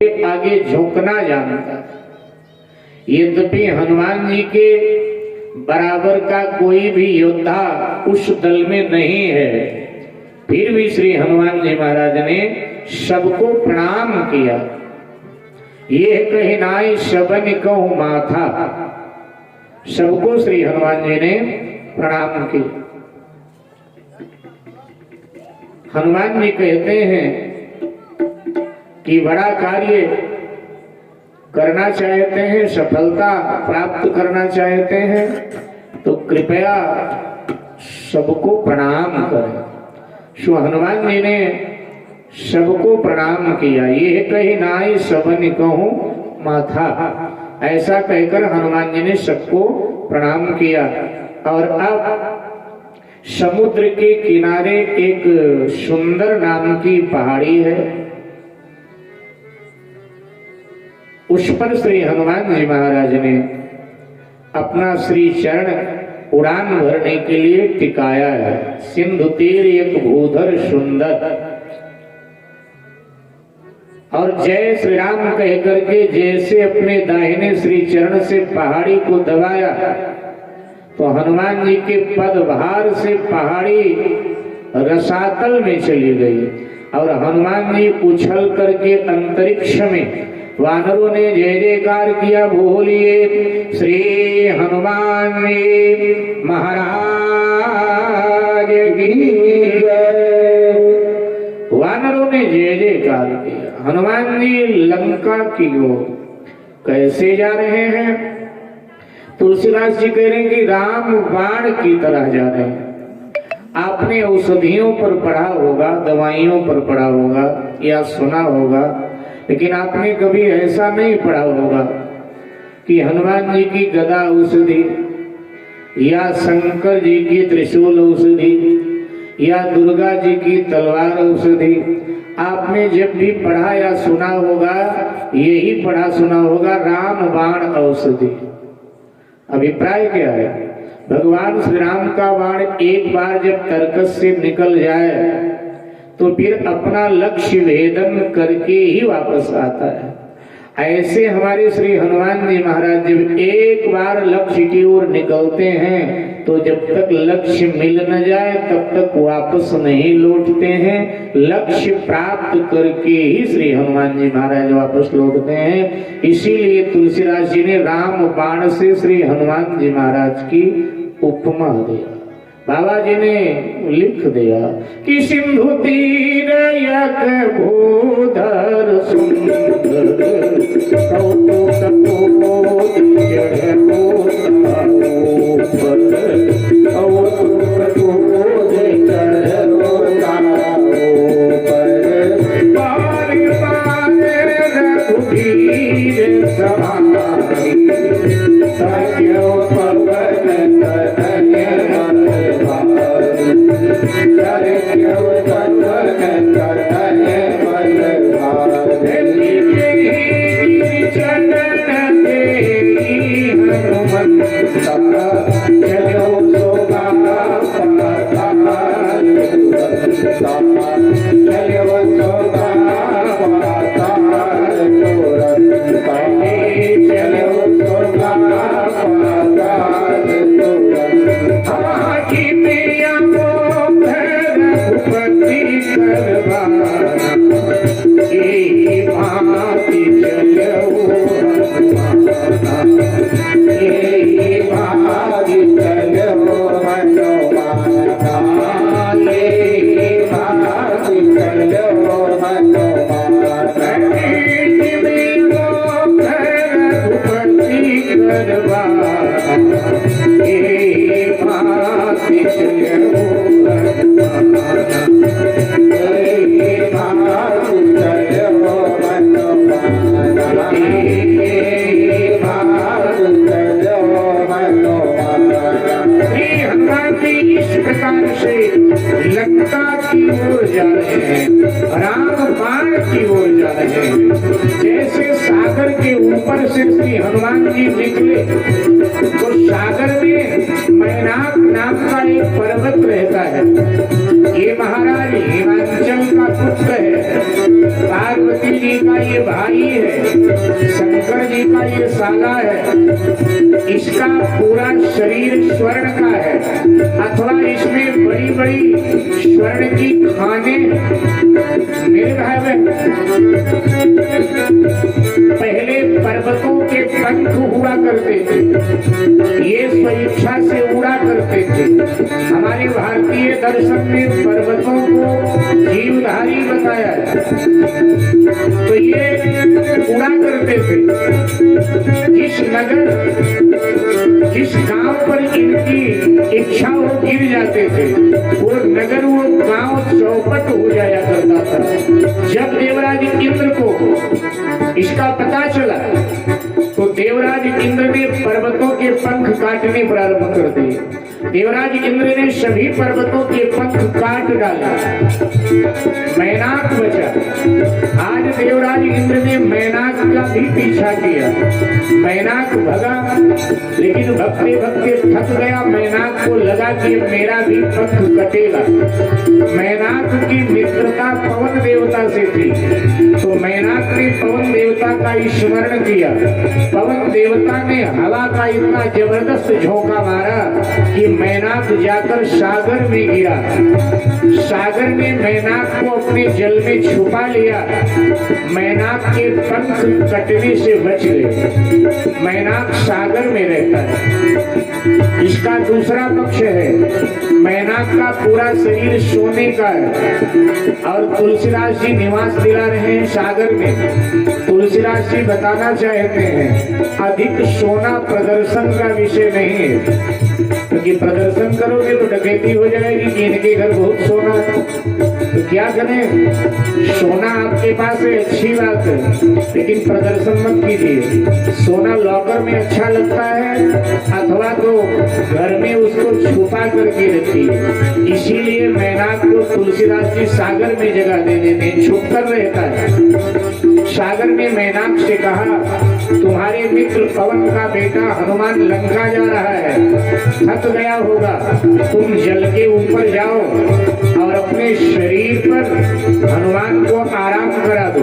आगे झुकना जानता। यद्यपि हनुमान जी के बराबर का कोई भी योद्धा उस दल में नहीं है, फिर भी श्री हनुमान जी महाराज ने सबको प्रणाम किया। ये कही नाई सबन कहूं माथा, सबको श्री हनुमान जी ने प्रणाम किया। हनुमान जी कहते हैं कि बड़ा कार्य करना चाहते हैं, सफलता प्राप्त करना चाहते हैं, तो कृपया सबको प्रणाम करें। सो हनुमान जी ने सबको प्रणाम किया। ये कही नाई सबन कहूं माथा, ऐसा कहकर हनुमान जी ने सबको प्रणाम किया। और अब समुद्र के किनारे एक सुंदर नाम की पहाड़ी है, उस पर श्री हनुमान जी महाराज ने अपना श्री चरण उड़ान भरने के लिए टिकाया है। सिंधु तीर एक भूधर सुंदर, और जय श्री राम कह करके जैसे अपने दाहिने श्री चरण से पहाड़ी को दबाया, तो हनुमान जी के पदभार से पहाड़ी रसातल में चली गई और हनुमान जी उछल करके अंतरिक्ष में, वानरों ने जय जयकार किया, बोलिए श्री हनुमान जी महाराज की जय। वानरों ने जय जयकार किया। हनुमान जी लंका की ओर कैसे जा रहे हैं? तुलसीदास जी कह रहे हैं कि राम बाण की तरह जा रहे हैं। आपने औषधियों पर पढ़ा होगा, दवाइयों पर पढ़ा होगा या सुना होगा, लेकिन आपने कभी ऐसा नहीं पढ़ा होगा कि हनुमान जी की गदा औषधि या शंकर जी की त्रिशूल औषधि या दुर्गा जी की तलवार औषधि। आपने जब भी पढ़ा या सुना होगा, यही पढ़ा सुना होगा राम बाण औषधि। अभिप्राय क्या है? भगवान श्री राम का बाण एक बार जब तर्कस से निकल जाए तो फिर अपना लक्ष्य भेदन करके ही वापस आता है। ऐसे हमारे श्री हनुमान जी महाराज जब एक बार लक्ष्य की ओर निकलते हैं तो जब तक लक्ष्य मिल न जाए तब तक वापस नहीं लौटते हैं। लक्ष्य प्राप्त करके ही श्री हनुमान जी महाराज वापस लौटते हैं। इसीलिए तुलसीदास जी ने राम बाण से श्री हनुमान जी महाराज की उपमा दिया। बाबा जी ने लिख दिया कि सिंधु तीर एक भूधर सुंदर, कौतुक हनुमान जी निकले तो सागर में मैनाक नाम का एक पर्वत रहता है। ये महाराज हिमाचल का पुत्र है। पार्वती जी का ये भाई है, शंकर जी का ये साला है, इसका पूरा शरीर स्वर्ण का है, अथवा इसमें बड़ी बड़ी स्वर्ण की खाने। मेरे भाई बहन, पहले पर्वतों के पंख हुआ करते थे, ये स्वेच्छा से उड़ा करते थे। हमारे भारतीय दर्शन में पर्वतों को जीवधारी बताया है, तो ये उड़ा करते थे। जिस नगर, जिस गांव पर इनकी इच्छा हो गिर जाते थे, वो नगर, वो गांव चौपट हो जाया करता था। जब देवराज इंद्र को इसका पता चला तो देवराज इंद्र ने पर्वतों के पंख काटने प्रारंभ कर दिए। देवराज इंद्र ने सभी पर्वतों के पंख काट डाला, मैनाक बचा। आज देवराज इंद्र ने मैनाक का भी पीछा किया, मैनाक भगा, लेकिन भगते भगते थक गया। मैनाक को लगा कि मेरा भी पंख कटेगा। मैनाक की मित्रता पवन देवता से थी, तो मैनाक ने पवन देवता का स्मरण किया। पवन देवता ने हवा का इतना जबरदस्त झोंका मारा कि मैनाक जाकर सागर में गिरा। सागर ने मैनाक को अपने जल में छुपा लिया। मैनाक के पंख कटने से बच गए। मैनाक सागर में रहता है। इसका दूसरा पक्ष है, मैनाक का पूरा शरीर सोने का है और तुलसीदास जी निवास दिला रहे हैं सागर में। तुलसीदास जी बताना चाहते हैं, अधिक सोना प्रदर्शन का विषय नहीं है, क्योंकि प्रदर्शन करोगे तो डकैती हो जाएगी कि इनके घर बहुत सोना है। तो क्या करें, सोना आपके पास है अच्छी बात है, लेकिन प्रदर्शन मत कीजिए। सोना लॉकर में अच्छा लगता है, अथवा तो घर में उसको छुपा करके रखिए। इसीलिए मैनाक को तुलसीदास जी सागर में जगह दे देते हैं, छुप कर रहता है। सागर ने मैनाक से कहा, तुम्हारे मित्र पवन का बेटा हनुमान लंका जा रहा है, थक गया होगा, तुम जल के ऊपर जाओ और अपने शरीर पर हनुमान को आराम करा दो।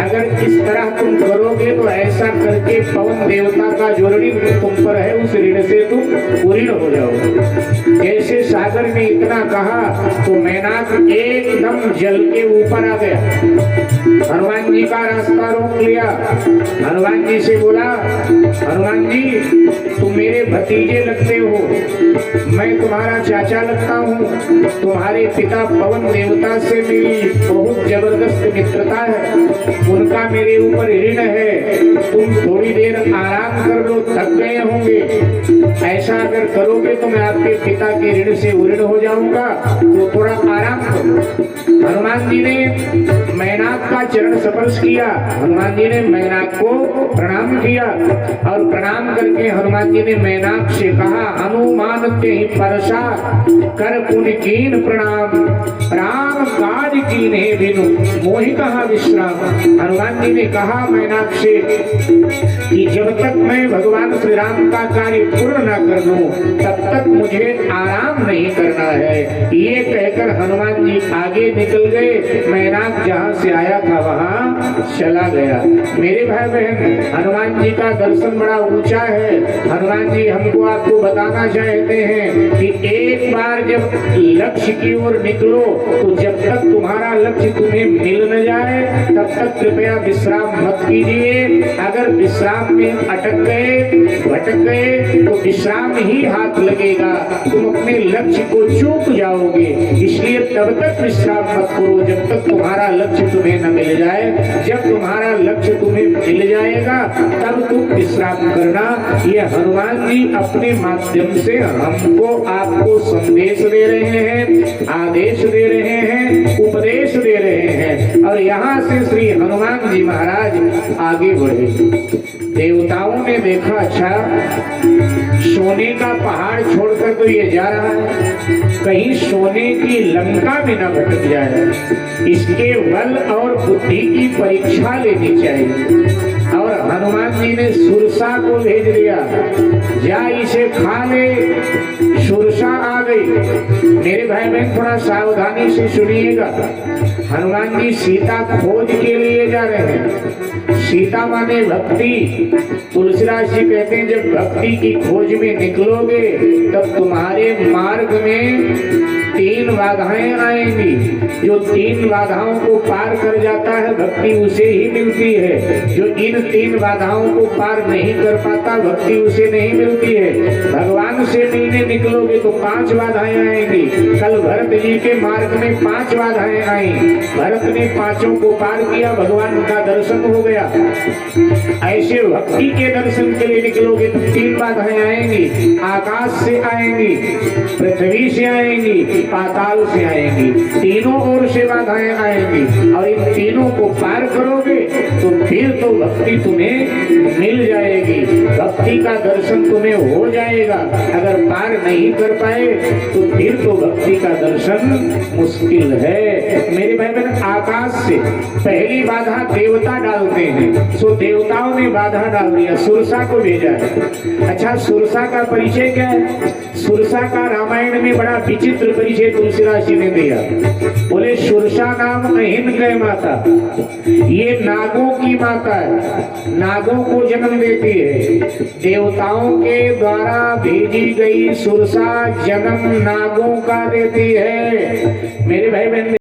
अगर इस तरह तुम करोगे तो ऐसा करके पवन देवता का जो ऋण तुम पर है उस ऋण से तुम ऋण हो जाओगे। जैसे सागर ने इतना कहा तो मैनाक एकदम जल के ऊपर आ गया। हनुमान जी का रास्ता रोक लिया। हनुमान जी से बोला, हनुमान जी तुम मेरे भतीजे लगते हो, मैं तुम्हारा चाचा लगता हूँ, तुम्हारे पिता पवन देवता से मेरी बहुत जबरदस्त मित्रता है, उनका मेरे ऊपर ऋण है, तुम थोड़ी देर आराम कर लो, थक गए होंगे। ऐसा अगर करोगे तो मैं आपके पिता के ऋण से ऋण हो जाऊंगा, तो थोड़ा आराम करो। हनुमान जी ने मैनाक का चरण स्पर्श किया। हनुमान जी ने मैनाक को प्रणाम किया और प्रणाम करके हनुमान जी ने मैनाक से कहा, हनुमान ते ही परसा कर पुन कीन प्रणाम, राम काज कीन्हे बिनु मोहि कहा विश्राम। हनुमान जी ने कहा मैनाक से कि जब तक मैं भगवान श्री राम का कार्य पूर्ण न कर लूं तब तक मुझे आराम नहीं करना है। ये कहकर हनुमान जी आगे निकल गए। मैनाक जहाँ से आया था वहाँ चला गया। मेरे भाई बहन, हनुमान जी का दर्शन बड़ा ऊंचा है। हनुमान जी हमको आपको बताना चाहते हैं कि एक बार जब लक्ष्य की ओर निकलो तो जब तक तुम्हारा लक्ष्य तुम्हें मिल न जाए तब तक कृपया विश्राम मत कीजिए। अगर विश्राम में अटक गए, भटक गए तो विश्राम ही हाथ लगेगा, तुम अपने लक्ष्य को चूक जाओगे। इसलिए तब तक विश्राम मत करो जब तक तुम्हारा लक्ष्य तुम्हें न मिल जाए। जब तुम्हारा लक्ष्य तुम्हें मिल जाएगा तब तुम विश्राम करना। ये हनुमान जी अपने माध्यम से हमको आपको संदेश दे रहे हैं, आदेश दे रहे हैं, उपदेश दे रहे हैं। और यहाँ से श्री हनुमान जी महाराज आगे बढ़े। देवताओं ने देखा, अच्छा सोने का पहाड़ छोड़कर तो ये जा रहा है, कहीं सोने की लंका में न भटक जाए, इसके बल और बुद्धि की परीक्षा लेनी चाहिए। और हनुमान जी ने सुरसा को भेज दिया, जा इसे खा ले। सुरसा आ गई। मेरे भाई बहन थोड़ा सावधानी से सुनिएगा। हनुमान जी सीता खोज के लिए जा रहे हैं। सीता माने भक्ति। तुलसीदास जी कहते हैं जब भक्ति की खोज में निकलोगे तब तुम्हारे मार्ग में 3 बाधाएं आएंगी। जो 3 बाधाओं को पार कर जाता है भक्ति उसे ही मिलती है। जो इन 3 बाधाओं को पार नहीं कर पाता भक्ति उसे नहीं मिलती है। भगवान से मिलने निकलोगे तो 5 बाधाएं आएंगी। कल भरत जी के मार्ग में 5 बाधाएं आई। भरत ने 5 को पार किया, भगवान का दर्शन हो गया। ऐसे भक्ति के दर्शन के लिए निकलोगे तो 3 बाधाएं आएंगी। आकाश से आएंगी, पृथ्वी से आएंगी, पाताल से आएंगी। तीनों ओर से बाधाएं आएंगी और इन तीनों को पार करोगे तो फिर तो भक्ति तुम्हें मिल जाएगी, भक्ति का दर्शन तुम्हें हो जाएगा। अगर पार नहीं कर पाए तो फिर तो भक्ति का दर्शन मुश्किल है। मेरे भाई बहन, आकाश से पहली बाधा देवता डालते हैं, सो देवताओं ने बाधा डाल दिया, सुरसा को भेजा है। अच्छा, सुरसा का परिचय क्या है? सुरसा का रामायण में बड़ा विचित्र परिचय तुलसीदास जी ने दिया। बोले सुरसा नाम अहिन माता, ये नागों की माता है, नागों को जन्म देती है। देवताओं के द्वारा भेजी गई सुरसा जन्म नागों का देती है। मेरे भाई बहन